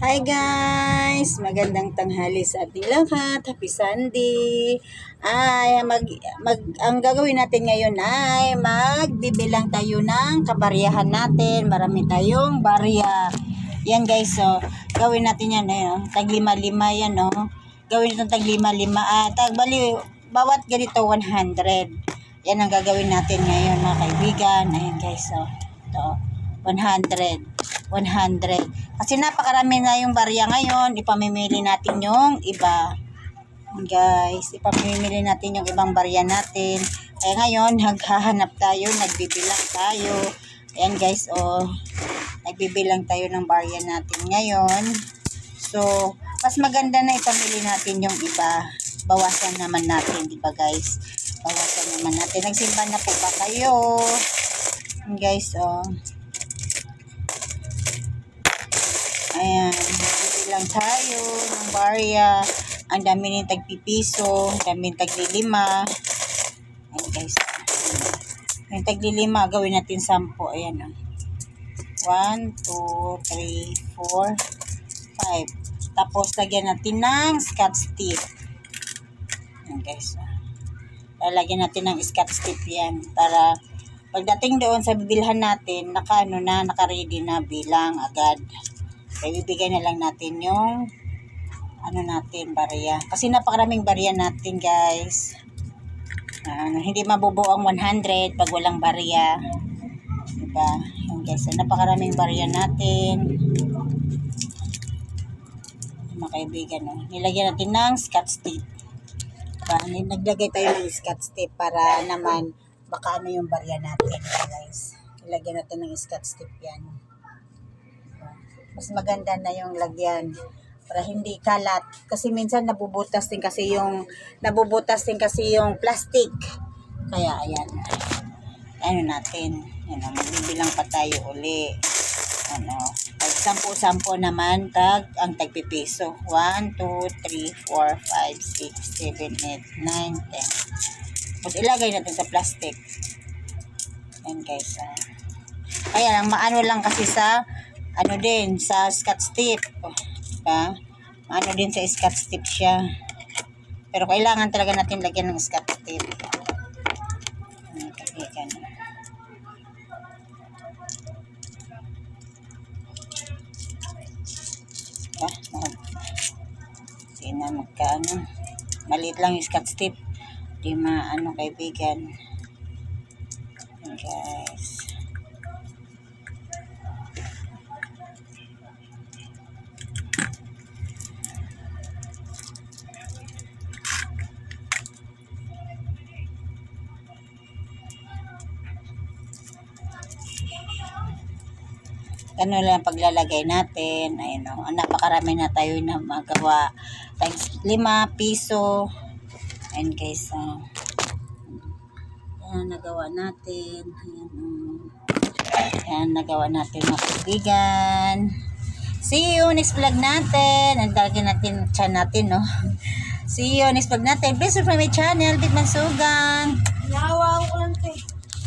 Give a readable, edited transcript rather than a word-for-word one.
Hi guys! Magandang tanghali sa ating lahat. Happy Sunday! Ang gagawin natin ngayon ay magbibilang tayo ng kabaryahan natin. Marami tayong barya. Yan guys, so gawin natin yan. Tag lima-lima yan, no? Gawin itong tag lima-lima. Bawat ganito 100. Yan ang gagawin natin ngayon mga kaibigan. Ayan guys, so ito, 100. Kasi napakarami na yung barya ngayon, ipamimili natin yung iba. Guys, ipamimili natin yung ibang barya natin. Kaya ngayon, naghahanap tayo, nagbibilang tayo. Ayan guys, nagbibilang tayo ng barya natin ngayon. So, mas maganda na ipamili natin yung iba. Bawasan naman natin, di ba guys? Bawasan naman natin. Nagsimba na po ba kayo? Guys, ayan, bibilang tayo ng barya. Ang dami ng tagpipiso, ang dami ng taglilima. Ayan guys. Yung taglilima, gawin natin 10. Ayan. 1, 2, 3, 4, 5. Tapos, lagyan natin ng scotch tape. Ayan guys. Lalagyan natin ng scotch tape yan. Para pagdating doon sa bibilhan natin, naka-ready na bilang agad. Kaya bibigay na lang natin yung barya. Kasi napakaraming barya natin guys. Hindi mabubuo ang 100 pag walang barya. Diba? Yan guys, napakaraming barya natin. Mga kaibigan, nilagyan natin ng scotch tape. Diba? Naglagay tayo ng scotch tape para naman baka yung barya natin guys. Ilagyan natin ng scotch tape yan. Mas maganda na yung lagyan para hindi kalat kasi minsan nabubutas din kasi yung plastic. Kaya ayan. Natin. Magbibilang pa tayo uli. Pag 10 naman ang tagpipiso. 1, 2, 3, 4, 5, 6, 7, 8, 9, 10. Tapos ilagay natin sa plastic. Ayan guys. Kaya lang maano lang kasi sa sa scotch tape. Diba? Din sa scotch tape siya. Pero kailangan talaga natin lagyan ng scotch tape. Kaibigan. Magkaano. Maliit lang yung scotch tape. Di kaibigan. Guys. Ganun lang paglalagay natin. Ayun napakarami na tayo na magawa. Times 5 piso. Ayun guys. Ayan, nagawa natin. Ayan, nagawa natin mga kaibigan. See you next vlog natin. Ang dagin natin chan natin, no? See you next vlog natin. Please subscribe my channel, Bit Mansugang. Nawa ko lang